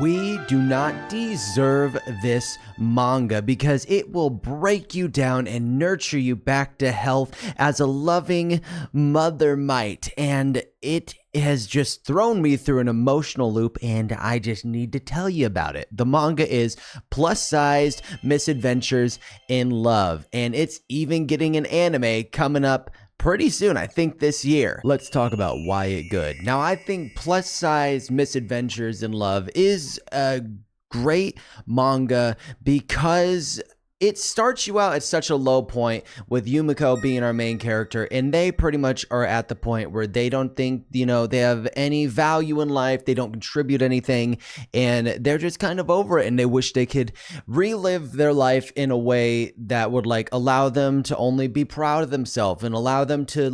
We do not deserve this manga because it will break you down and nurture you back to health as a loving mother might. And it has just thrown me through an emotional loop, and I just need to tell you about it. The manga is Plus-Sized Misadventures in Love, and it's even getting an anime coming up pretty soon, I think this year. Let's talk about why it good. Now, I think Plus-Size Misadventures in Love is a great manga because it starts you out at such a low point with Yumiko being our main character, and they pretty much are at the point where they don't think, they have any value in life, they don't contribute anything, and they're just kind of over it, and they wish they could relive their life in a way that would allow them to only be proud of themselves and allow them to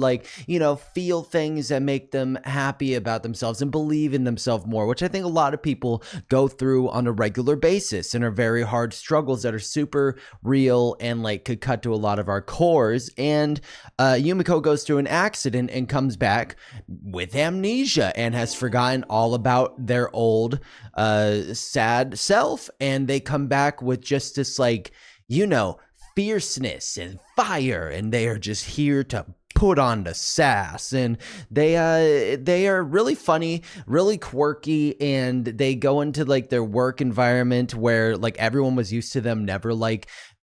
feel things that make them happy about themselves and believe in themselves more, which I think a lot of people go through on a regular basis and are very hard struggles that are super real and could cut to a lot of our cores. And Yumiko goes through an accident and comes back with amnesia and has forgotten all about their old sad self, and they come back with just this fierceness and fire, and they are just here to put on the sass. And they are really funny, really quirky, and they go into their work environment where everyone was used to them never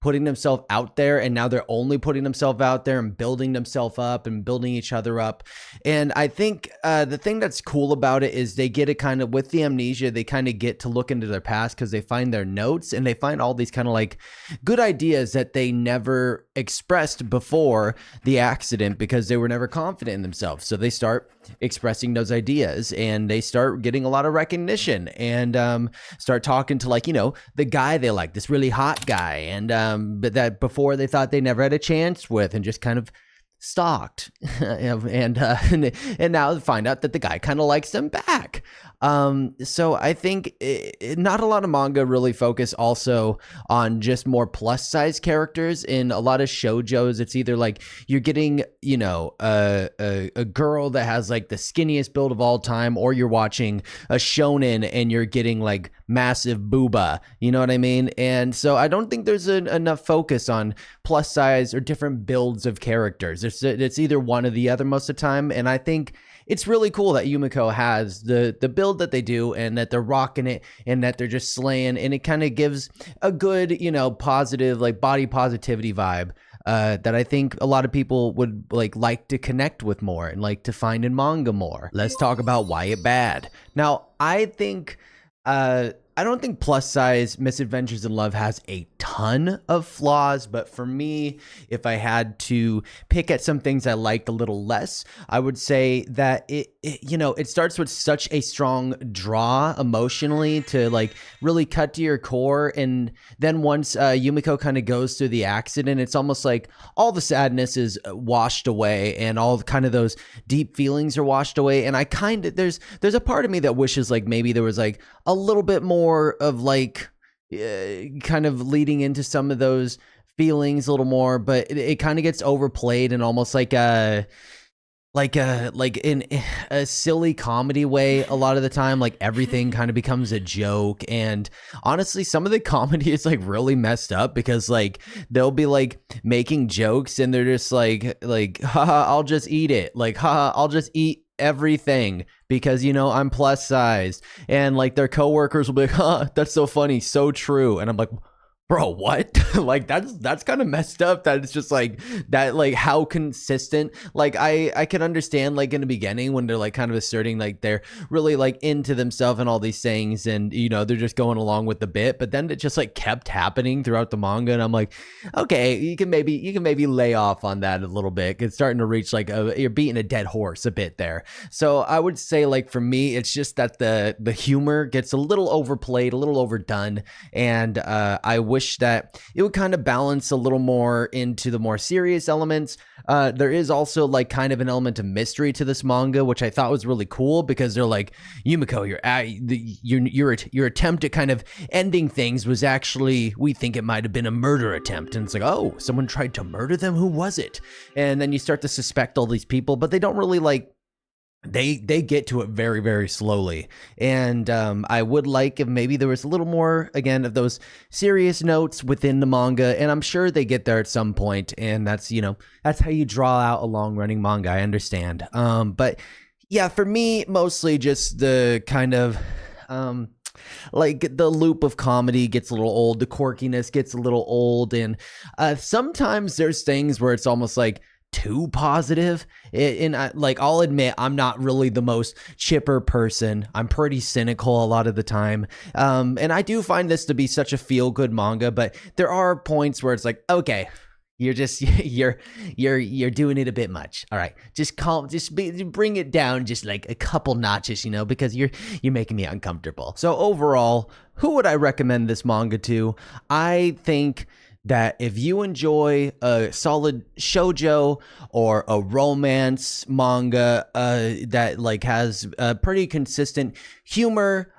putting themselves out there, and now they're only putting themselves out there and building themselves up and building each other up. And I think the thing that's cool about it is they get it kind of with the amnesia, they kind of get to look into their past because they find their notes and they find all these kind of good ideas that they never expressed before the accident because they were never confident in themselves. So they start expressing those ideas, and they start getting a lot of recognition, and start talking to the guy they like, this really hot guy, and but that before they thought they never had a chance with, and just kind of stalked and now find out that the guy kind of likes them back. So I think not a lot of manga really focus also on just more plus size characters. In a lot of shoujos, it's either you're getting a girl that has the skinniest build of all time, or you're watching a shonen and you're getting massive booba, you know what I mean? And so I don't think there's enough focus on plus size or different builds of characters. It's either one or the other most of the time, and I think it's really cool that Yumiko has the build that they do, and that they're rocking it, and that they're just slaying, and it kind of gives a good, positive, body positivity vibe that I think a lot of people would like to connect with more and like to find in manga more. Let's talk about why it bad. Now, I think I don't think Plus Size Misadventures in Love has a ton of flaws, but for me, if I had to pick at some things I liked a little less, I would say that it starts with such a strong draw emotionally to really cut to your core, and then once Yumiko kind of goes through the accident, it's almost like all the sadness is washed away, and all kind of those deep feelings are washed away. And I kind of there's a part of me that wishes maybe there was a little bit more of kind of leading into some of those feelings a little more, but it kind of gets overplayed in almost in a silly comedy way a lot of the time. Everything kind of becomes a joke, and honestly some of the comedy is really messed up because they'll be making jokes and they're just haha, I'll just eat it, haha, I'll just eat everything because I'm plus sized, and their coworkers will be that's so funny, so true, and I'm like, bro, what? That's kind of messed up that it's just that, how consistent. I can understand in the beginning when they're kind of asserting they're really into themselves and all these things, and they're just going along with the bit, but then it just kept happening throughout the manga, and I'm like, okay, you can maybe lay off on that a little bit. It's starting to reach you're beating a dead horse a bit there. So I would say for me, it's just that the humor gets a little overplayed, a little overdone, and I wish that it would kind of balance a little more into the more serious elements. There is also kind of an element of mystery to this manga, which I thought was really cool, because they're Yumiko, your attempt at kind of ending things was actually, we think it might have been a murder attempt, and it's oh, someone tried to murder them, who was it? And then you start to suspect all these people, but they don't really they get to it very very slowly, and I would like if maybe there was a little more again of those serious notes within the manga, and I'm sure they get there at some point, and that's that's how you draw out a long running manga. I understand, but yeah, for me mostly just the kind of like the loop of comedy gets a little old, the quirkiness gets a little old, and sometimes there's things where it's almost like too positive. And like I'll admit I'm not really the most chipper person. I'm pretty cynical a lot of the time, and I do find this to be such a feel good manga, but there are points where it's like, okay, you're just you're doing it a bit much. All right, bring it down just like a couple notches, because you're making me uncomfortable. So overall, who would I recommend this manga to? I think that if you enjoy a solid shoujo or a romance manga that like has a pretty consistent humor,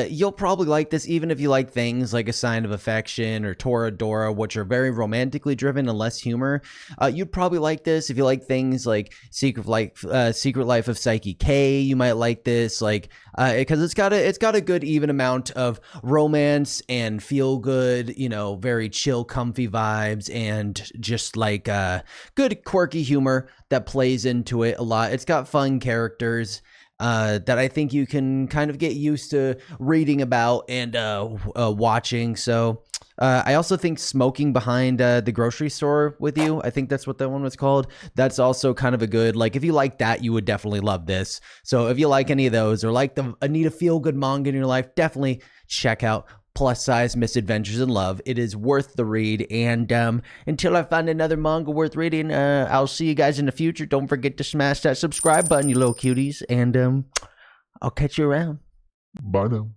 you'll probably like this, even if you like things like A Sign of Affection or Toradora, which are very romantically driven and less humor. You'd probably like this. If you like things like Secret Life of Psyche K, you might like this, like because it's got a good even amount of romance and feel good, very chill, comfy vibes, and just like good quirky humor that plays into it a lot. It's got fun characters that I think you can kind of get used to reading about and watching. So I also think Smoking Behind the Grocery Store with You, I think that's what that one was called. That's also kind of a good, like, if you like that, you would definitely love this. So if you like any of those or like need a feel-good manga in your life, definitely check out Plus Size Misadventures in Love. It is worth the read. And until I find another manga worth reading, I'll see you guys in the future. Don't forget to smash that subscribe button, you little cuties. And I'll catch you around. Bye now.